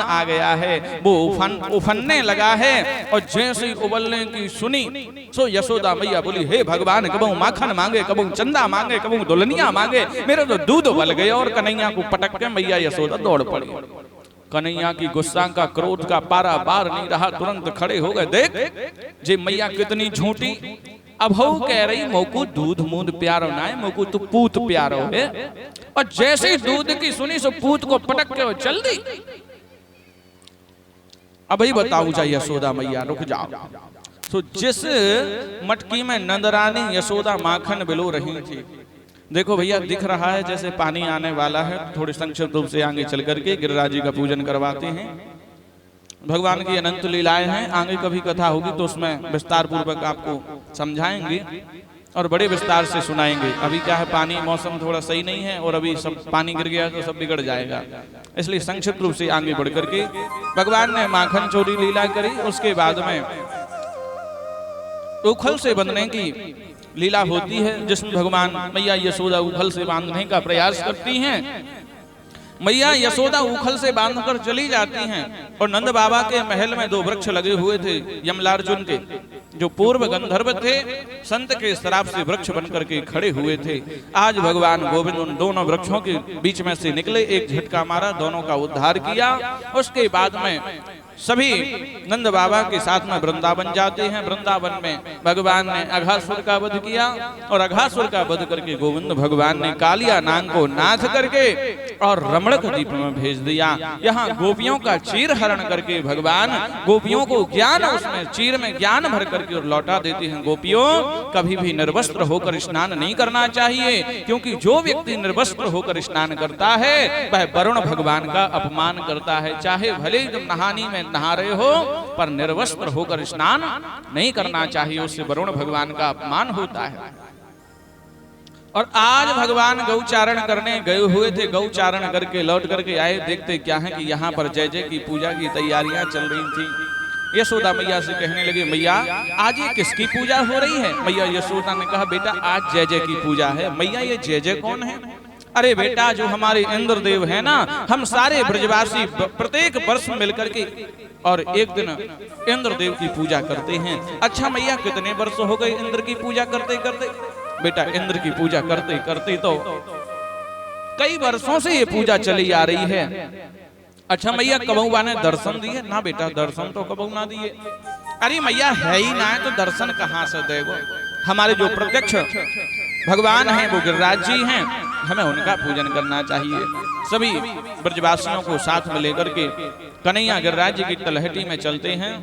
आ गया है, वो उफनने लगा है। और जैसे उबलने की सुनी सो यशोदा मैया बोली, हे भगवान, कबू माखन मांगे, कबू चंदा मांगे, कबू दुल्हनिया मांगे, मेरे तो दूध उबल गए। और कन्हैया को पटक के मैया यशोदा दौड़ पड़ी। कन्हैया की गुस्सा का, क्रोध का पारा बार नहीं रहा, तुरंत खड़े हो गए। देख जे मैया कितनी झूठी, अब हो कह रही मोकू दूध मूंद प्यारो ना है, मोकू तो पूत प्यारो है। और जैसे ही दूध की सुनी सो पूत को पटक के वो चल दी। अब ही बताऊं चाहिए यशोदा मैया, रुक जाओ। तो जिस मटकी में नंदरानी यशोदा माखन बिलो रही थी, देखो भैया दिख रहा है जैसे पानी आने वाला है। थोड़े संक्षिप्त रूप से आगे चल करके गिरिराज जी का पूजन करवाते हैं। भगवान की अनंत लीलाएं हैं, आगे कभी कथा होगी तो उसमें विस्तार पूर्वक आपको समझाएंगे और बड़े विस्तार से सुनाएंगे। अभी क्या है, पानी मौसम थोड़ा सही नहीं है और अभी सब पानी गिर गया तो सब बिगड़ जाएगा, इसलिए संक्षिप्त रूप से आगे बढ़ करके भगवान ने माखन चोरी लीला करी। उसके बाद में उखल से बंधने की लीला होती है, जिसमें भगवान मैया यशोदा उखल से बांधने का प्रयास करती हैं। मैया यशोदा उखल से बांधकर चली जाती हैं। और नंद बाबा के महल में दो वृक्ष लगे हुए थे यमलार्जुन के, जो पूर्व गंधर्व थे, संत के श्राप से वृक्ष बनकर के खड़े हुए थे। आज भगवान गोविंद उन दोनों वृक्षों के बीच में से निकले, एक झटका मारा, दोनों का उद्धार किया। उसके बाद में सभी नंद बाबा के साथ में वृंदावन जाते हैं। वृंदावन में भगवान ने अघासुर का वध किया और अघासुर का वध करके गोविंद भगवान ने कालिया नाग को नाथ करके और रमणक द्वीप में भेज दिया। यहाँ गोपियों का चीर हरण करके भगवान गोपियों को ज्ञान, उसमें चीर में ज्ञान भर करके और लौटा देते हैं। गोपियों, कभी भी निर्वस्त्र होकर स्नान नहीं करना चाहिए, क्योंकि जो व्यक्ति निर्वस्त्र होकर स्नान करता है वह वरुण भगवान का अपमान करता है। चाहे भले ही तुम नहानी में नहा रहे हो, पर निर्वस्त्र होकर स्नान नहीं करना चाहिए, उससे वरुण भगवान का अपमान होता है। और आज भगवान गौचारण करने गए हुए थे, गौचारण करके लौट करके आए। देखते क्या है कि यहाँ पर जय जय की पूजा की तैयारियां चल रही थी। यशोदा मैया से कहने लगे, मैया आज ये किसकी पूजा हो रही है? मैया यशोदा ने कहा, बेटा आज जय जय की पूजा है। मैया ये जय जय कौन है? अरे बेटा, जो हमारे इंद्रदेव है ना, हम सारे ब्रजवासी प्रत्येक वर्ष मिलकर के और एक दिन इंद्रदेव की पूजा करते हैं। अच्छा मैया, कितने वर्ष हो गए इंद्र की पूजा करते करते? बेटा इंद्र की पूजा करते करते तो कई वर्षों से ये पूजा चली आ रही है। अच्छा मैया, कबहुआ ने दर्शन दिए? ना बेटा, दर्शन तो कबहू ना दिए। अरे मैया, है ही ना है तो दर्शन कहाँ से देगो? हमारे जो प्रत्यक्ष भगवान हैं वो गिरिराज जी हैं, हमें उनका पूजन करना चाहिए। सभी ब्रजवासियों को साथ में लेकर के कन्हैया गिरिराज जी की तलहटी में चलते हैं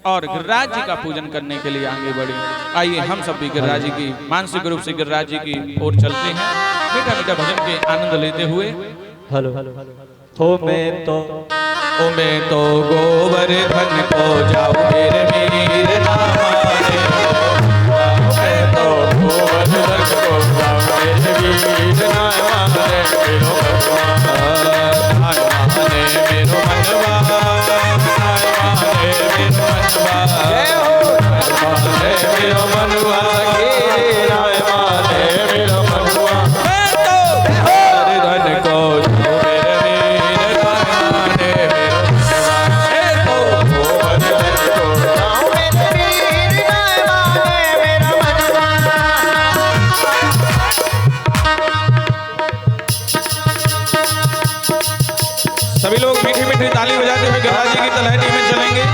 और गिरिराज जी का पूजन करने के लिए आगे बढ़े। आइए हम सब भी गिरिराज जी की मानसिक रूप से गिरिराज जी की ओर चलते हैं, मीठा मीठा भजन के आनंद लेते हुए। हेलो हो मैं तो गोवर्धन को जाऊं मेरे वीर नामारे, मैं तो गोवर्धन को जाऊं मेरे वीर नामारे, मेरो भगवान माने मेरो मनवा, माने मेरो मनवा, जय हो माने मेरो मनवा, माने मेरो मनवा, मैं तो गोवर्धन को सभी लोग मीठी मीठी ताली बजाते हुए गिरिराज जी की तलहटी में चलेंगे।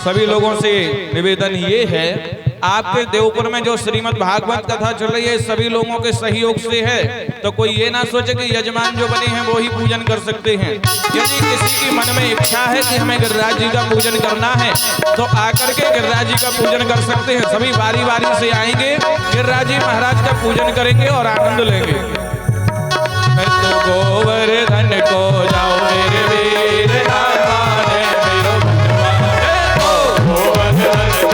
सभी लोगों से निवेदन ये है, आपके देवपुर में जो श्रीमद् भागवत कथा चल रही है सभी लोगों के सहयोग से है, तो कोई ये ना सोचे कि यजमान जो बने हैं वो ही पूजन कर सकते हैं। यदि किसी की मन में इच्छा है कि हमें गिरिराज जी का पूजन करना है तो आकर के गिरिराज जी का पूजन कर सकते हैं। सभी बारी बारी से आएंगे, गिरिराज जी महाराज का पूजन करेंगे और आनंद लेंगे। मैं तो गोवर्धन को जाऊं मेरे वीर नामारे, मेरो भगवान, मैं तो गोवर्धन को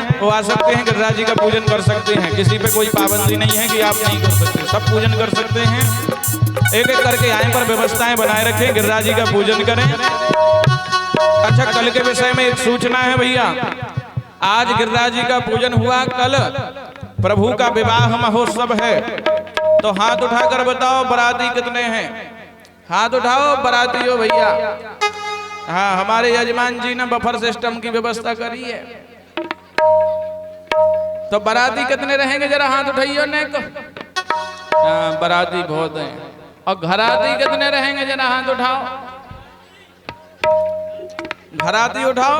हैं वो आ सकते हैं, गिरिराज जी का पूजन कर सकते हैं। किसी पे कोई पाबंदी नहीं है कि आप नहीं कर सकते, सब पूजन कर सकते हैं। एक एक करके आए पर व्यवस्थाएं बनाए रखें, गिरिराज जी का पूजन करें। अच्छा, कल के विषय में एक सूचना है भैया। आज गिरिराज जी का पूजन हुआ, कल प्रभु का विवाह महोत्सव है। तो हाथ उठाकर बताओ बराती कितने हैं? हाथ उठाओ बराती हो भैया। हाँ, हमारे यजमान जी ने बफर सिस्टम की व्यवस्था करी है। तो बराती कितने रहेंगे जरा हाथ उठाइयो ने। हाँ, बराती बहुत हैं। और घराती कितने रहेंगे जरा हाथ उठाओ। घराती उठाओ।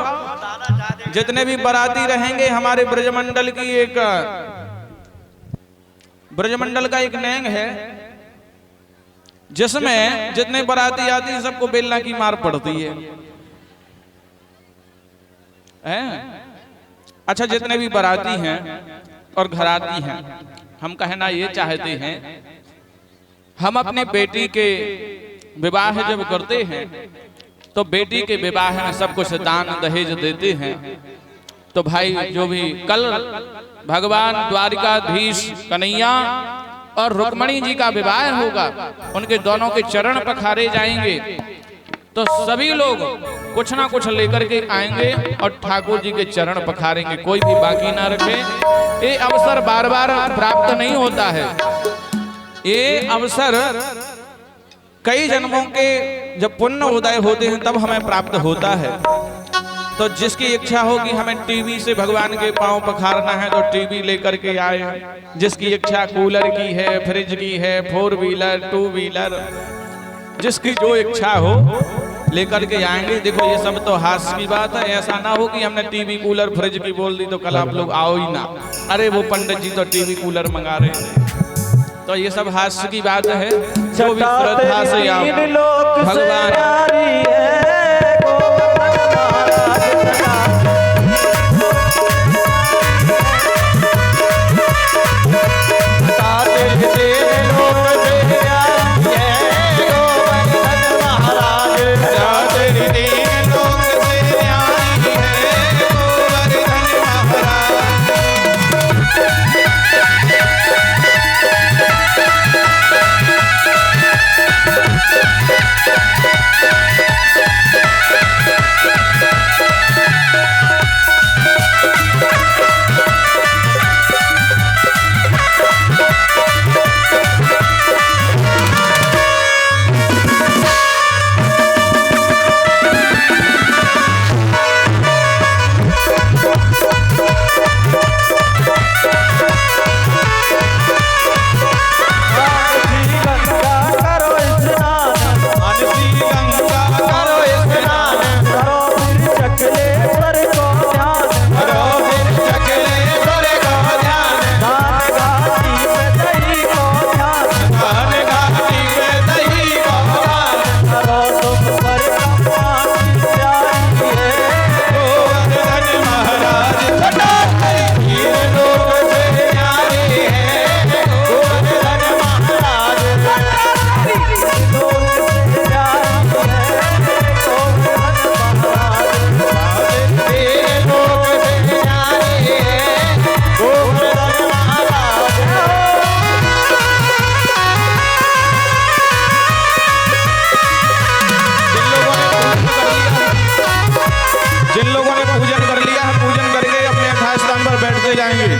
जितने भी बराती रहेंगे हमारे ब्रजमंडल की एक ब्रजमंडल का एक नैंग है जिसमें जितने बराती आती है सबको बेलना की मार पड़ती है। अच्छा, जितने भी बराती हैं और घराती हैं, हम कहना ये चाहते हैं, हम अपने बेटी के विवाह जब करते हैं तो बेटी के विवाह में सब कुछ दान दहेज देते हैं। तो भाई जो भी कल भगवान द्वारिकाधीश कन्हैया और रुक्मणी जी का विवाह होगा, उनके दोनों के चरण पखारे जाएंगे। तो सभी लोग कुछ ना कुछ लेकर के आएंगे और ठाकुर जी के चरण पखारेंगे, कोई भी बाकी ना रखे। ये अवसर बार बार प्राप्त नहीं होता है। ये अवसर कई जन्मों के जब पुण्य उदय होते हैं तब हमें प्राप्त होता है। तो जिसकी इच्छा होगी हमें टीवी से भगवान के पांव पखारना है तो टीवी लेकर के आए। जिसकी इच्छा कूलर की है, फ्रिज की है, 4 व्हीलर 2 व्हीलर, जिसकी जो इच्छा हो लेकर के आएंगे। देखो ये सब तो हास्य की बात है। ऐसा ना हो कि हमने टीवी कूलर फ्रिज की बोल दी तो कल आप लोग आओ ही ना। अरे वो पंडित जी तो टीवी कूलर मंगा रहे हैं। तो ये सब हास्य की बात है। जो भी श्रद्धा से आओ भगवान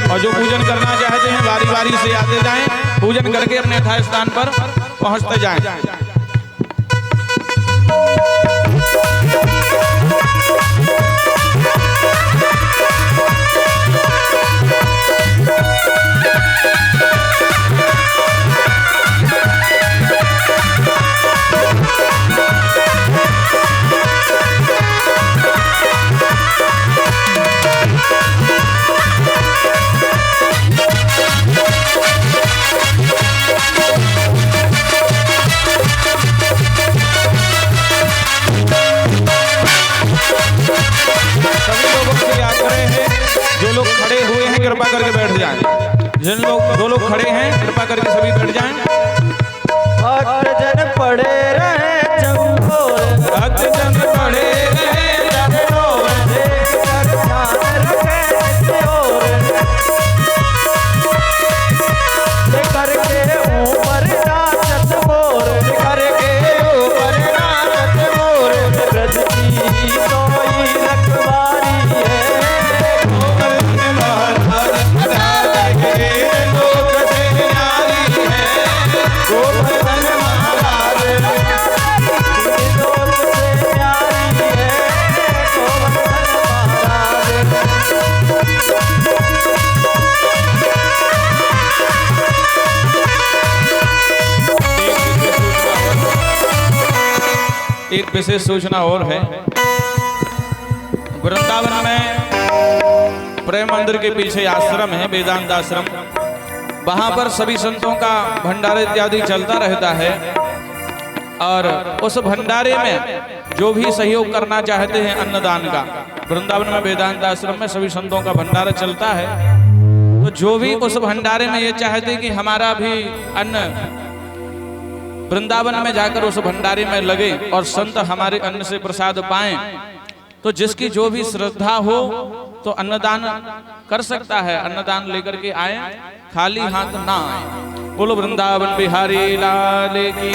और जो पूजन करना चाहते हैं बारी बारी से आते जाएं, पूजन करके अपने यथा स्थान पर पहुंचते जाएं। कृपा करके बैठ जाएं। जिन लोग दो लोग खड़े हैं कृपा करके सभी बैठ जाएं। भक्तजन पड़े रहे चंगोर, भक्तजन पड़े रहे चंगोर, देख कर ध्यान रखे नित्य विशेष सूचना और है। वृंदावन में प्रेम मंदिर के पीछे आश्रम है, वेदांत आश्रम। वहां पर सभी संतों का भंडारे इत्यादि चलता रहता है और उस भंडारे में जो भी सहयोग करना चाहते हैं अन्नदान का, वृंदावन में वेदांत आश्रम में सभी संतों का भंडारा चलता है। तो जो भी उस भंडारे में ये चाहते हैं कि हमारा भी अन्न वृंदावन में जाकर उस भंडारे में लगे और संत हमारे अन्न से प्रसाद पाएं, तो जिसकी जो भी श्रद्धा हो तो अन्नदान कर सकता है। अन्नदान लेकर के आए, खाली हाथ ना आए। बोलो वृंदावन बिहारी लाल की।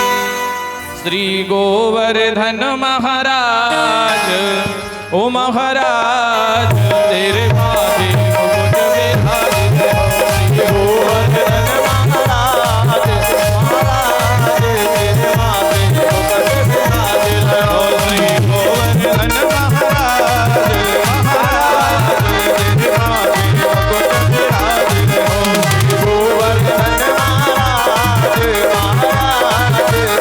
श्री गोवर्धन महाराज, ओ महाराज तेरे माथे मुकुट विराजित हो। श्री गोवर्धन महाराज, महाराज तेरे माथे मुकुट विराजित हो। श्री गोवर्धन महाराज, महाराज तेरे माथे मुकुट विराजित हो। श्री गोवर्धन महाराज, महाराज तेरे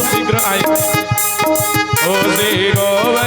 शीघ्र आए। ओ श्री गोवर्धन